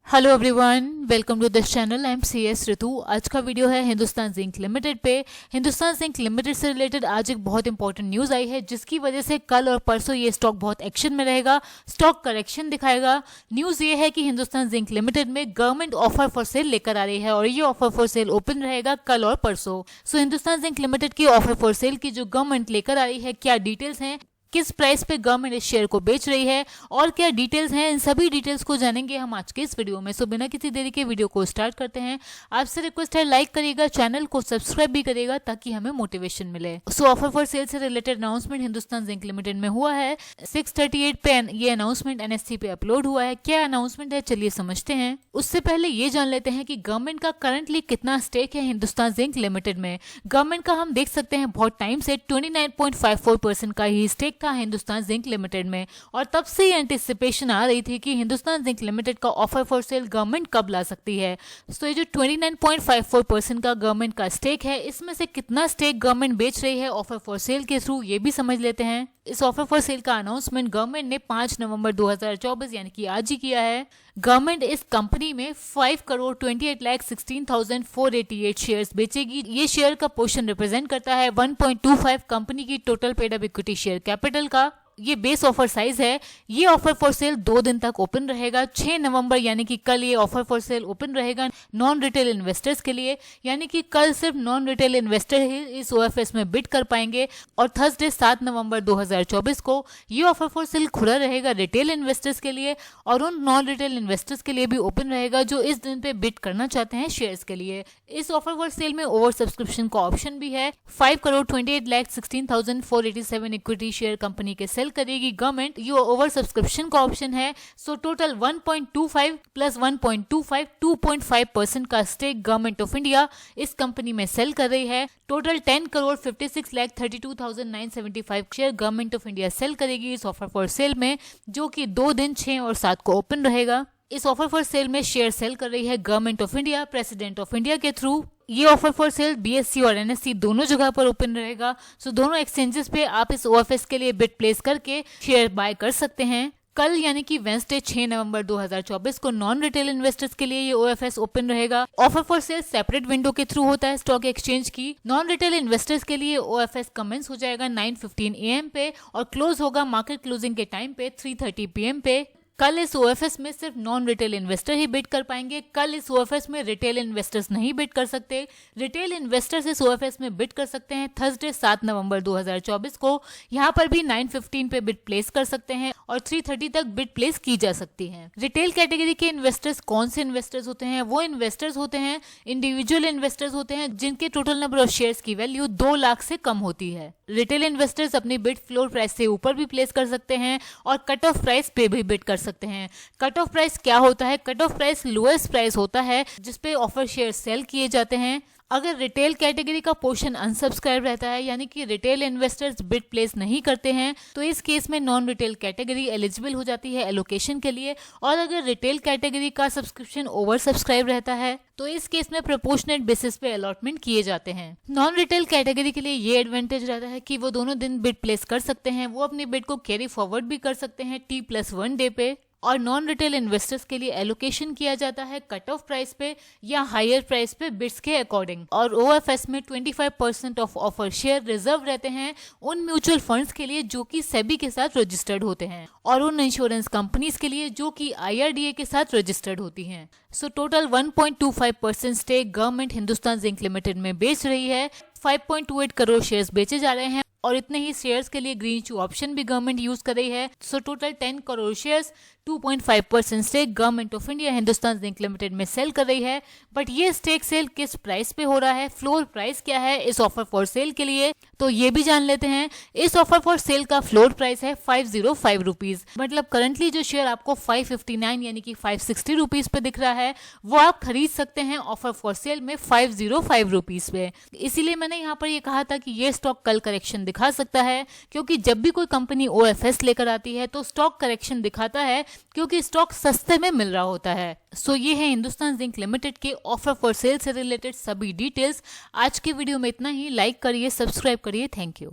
Hello everyone, welcome to this channel. I am C S Ritu. आज का video है Hindustan zinc limited पे। Hindustan zinc limited से रिलेटेड आज एक बहुत इंपॉर्टेंट न्यूज़ आई है, जिसकी वजह से कल और परसों ये स्टॉक बहुत एक्शन में रहेगा, स्टॉक करेक्शन दिखाएगा। न्यूज़ ये है कि हिंदुस्तान जिंक लिमिटेड में गवर्नमेंट ऑफर फॉर सेल लेकर आ रही है और ये ऑफर फॉर सेल ओपन रहेगा कल और परसों। सो हिंदुस्तान जिंक लिमिटेड की ऑफर फॉर सेल की जो गवर्नमेंट लेकर आ रही है, क्या डिटेल्स हैं, किस प्राइस पे गवर्नमेंट इस शेयर को बेच रही है और क्या डिटेल्स हैं, इन सभी डिटेल्स को जानेंगे हम आज के इस वीडियो में। सो बिना किसी देरी के वीडियो को स्टार्ट करते हैं। आपसे रिक्वेस्ट है, लाइक करिएगा, चैनल को सब्सक्राइब भी करिएगा ताकि हमें मोटिवेशन मिले। सो ऑफर फॉर सेल से related announcement Hindustan zinc Limited में हुआ है। 6:38 पे ये अनाउंसमेंट एनएससी पे अपलोड हुआ है। क्या अनाउंसमेंट है, चलिए समझते हैं। उससे पहले ये जान लेते हैं कि गवर्नमेंट का करंटली कितना स्टेक है हिंदुस्तान जिंक लिमिटेड में। गवर्नमेंट का हम देख सकते हैं बहुत टाइम से 29.54% का ही स्टेक था हिंदुस्तान जिंक लिमिटेड में, और तब से ही एंटिसिपेशन आ रही थी कि हिंदुस्तान जिंक लिमिटेड का ऑफर फॉर सेल गवर्नमेंट कब ला सकती है। तो ये जो 29.54% का गवर्नमेंट का स्टेक है, इसमें से कितना स्टेक गवर्नमेंट बेच रही है ऑफर फॉर सेल के थ्रू, ये भी समझ लेते हैं। इस ऑफर फॉर सेल का अनाउंसमेंट गवर्नमेंट ने 5 नवंबर 2024 यानी कि आज ही किया है। गवर्नमेंट इस कंपनी में 5,28,16,488 शेयर्स बेचेगी। ये शेयर का पोर्शन रिप्रेजेंट करता है 1.25 कंपनी की total paid up equity share capital का। ये बेस ऑफर साइज है। ये ऑफर फॉर सेल 2 दिन तक ओपन रहेगा। 6 नवंबर यानी कि कल ये ऑफर फॉर सेल ओपन रहेगा नॉन रिटेल इन्वेस्टर्स के लिए, यानी कि कल सिर्फ नॉन रिटेल इन्वेस्टर ही इस ओएफएस में बिड कर पाएंगे। और थर्सडे 7 नवंबर 2024 को ये ऑफर फॉर सेल खुला रहेगा रिटेल इन्वेस्टर्स के लिए, और उन नॉन रिटेल इन्वेस्टर्स के लिए भी ओपन रहेगा जो इस दिन पे बिड करना चाहते हैं शेयर्स के लिए। इस ऑफर फॉर सेल में ओवर सब्सक्रिप्शन का ऑप्शन भी है। 5,28,16,487 इक्विटी शेयर कंपनी के सेल करेगी गवर्नमेंट, ये ओवर सब्सक्रिप्शन का ऑप्शन है। सो टोटल 1.25 प्लस 1.25 2.5% का स्टेक गवर्नमेंट ऑफ इंडिया इस कंपनी में सेल कर रही है। Total 10,56,32,975 share government of India sale करेगी इस ऑफर फॉर सेल में, जो कि 2 दिन 6 और 7 को ओपन रहेगा। इस ऑफर फॉर सेल में शेयर सेल कर रही है government of India president of India के थ्रू। ये ऑफर फॉर सेल बीएससी और एनएससी दोनों जगह पर ओपन रहेगा। सो दोनों एक्सचेंजेस पे आप इस ओएफएस के लिए बिड प्लेस करके शेयर बाय कर सकते हैं। कल यानी कि वेंसडे 6 नवंबर 2024 को नॉन रिटेल इन्वेस्टर्स के लिए ये ओएफएस ओपन रहेगा। Offer for cell separate window के थ्रू होता है स्टॉक एक्सचेंज की। नॉन रिटेल इन्वेस्टर्स के लिए ओएफएस कमेंस हो जाएगा 9:15 AM पे और क्लोज होगा मार्केट क्लोजिंग के टाइम पे 3:30 PM पे। कल इस ओएफएस में सिर्फ नॉन रिटेल इन्वेस्टर ही बिड कर पाएंगे। कल इस ओएफएस में रिटेल इन्वेस्टर्स नहीं बिड कर सकते। रिटेल इन्वेस्टर्स इस ओएफएस में बिड कर सकते हैं थर्सडे 7 नवंबर 2024 को। यहाँ पर भी 9:15 पे बिड प्लेस कर सकते हैं और 3:30 तक बिड प्लेस की जा सकती है। रिटेल कैटेगरी के इन्वेस्टर्स कौन से इन्वेस्टर्स होते हैं? वो इन्वेस्टर्स होते हैं, इंडिविजुअल इन्वेस्टर्स होते हैं जिनके टोटल नंबर ऑफ शेयर्स की वैल्यू 2 लाख से कम होती है। रिटेल इन्वेस्टर्स अपनी बिड फ्लोर प्राइस से ऊपर भी प्लेस कर सकते हैं और कट ऑफ प्राइस पे भी बिड कर सकते हैं। कट ऑफ प्राइस क्या होता है? Cut off price lowest price होता है जिसपे ऑफर शेयर सेल किए जाते हैं। अगर रिटेल कैटेगरी का पोर्शन अनसब्सक्राइब रहता है, यानी कि रिटेल इन्वेस्टर्स बिड प्लेस नहीं करते हैं, तो इस केस में नॉन रिटेल कैटेगरी एलिजिबल हो जाती है एलोकेशन के लिए। और अगर रिटेल कैटेगरी का सब्सक्रिप्शन ओवर सब्सक्राइब रहता है, तो इस केस में प्रोपोर्शनेट बेसिस पे अलॉटमेंट किए जाते हैं। नॉन रिटेल कैटेगरी के लिए ये एडवांटेज रहता है कि वो दोनों दिन बिड प्लेस कर सकते हैं। वो अपनी बिड को कैरी फॉरवर्ड भी कर सकते हैं T+1 डे पे। और नॉन रिटेल इन्वेस्टर्स के लिए एलोकेशन किया जाता है कट ऑफ प्राइस पे या हायर प्राइस पे बिड्स के अकॉर्डिंग। और ओएफएस में 25% ऑफ ऑफर शेयर रिजर्व रहते हैं उन म्यूचुअल फंड्स के लिए जो कि सेबी के साथ रजिस्टर्ड होते हैं, और उन इंश्योरेंस कंपनीज के लिए जो कि IRDA के साथ रजिस्टर्ड होती हैं। So total 1.25% stake government Hindustan zinc Limited में बेच रही है। 5.28 करोड़ शेयर्स बेचे जा रहे हैं और इतने ही शेयर्स के लिए ग्रीन शू ऑप्शन भी गवर्नमेंट यूज कर रही है। So total 10 crore shares 2.5% stake government of India Hindustan zinc Limited में सेल कर रही है। बट ये स्टेक सेल किस प्राइस पे हो रहा है, फ्लोर प्राइस क्या है इस ऑफर फॉर सेल के लिए, तो ये भी जान लेते हैं। इस ऑफर फॉर सेल का फ्लोर प्राइस है 505 रुपीज। मतलब करंटली जो शेयर आपको 559 यानी कि 560 रुपीज पे दिख रहा है, वो आप खरीद सकते हैं ऑफर फॉर सेल में 505 रुपीज पे। इसीलिए मैंने यहाँ पर ये कहा था कि ये स्टॉक कल करेक्शन दिखा सकता है, क्योंकि जब भी कोई कंपनी ओएफएस लेकर आती है तो स्टॉक करेक्शन दिखाता है, क्योंकि स्टॉक सस्ते में मिल रहा होता है। सो ये है हिंदुस्तान जिंक लिमिटेड के ऑफर फॉर सेल से रिलेटेड सभी डिटेल्स। आज के वीडियो में इतना ही। लाइक करिए, सब्सक्राइब करिए। Thank you.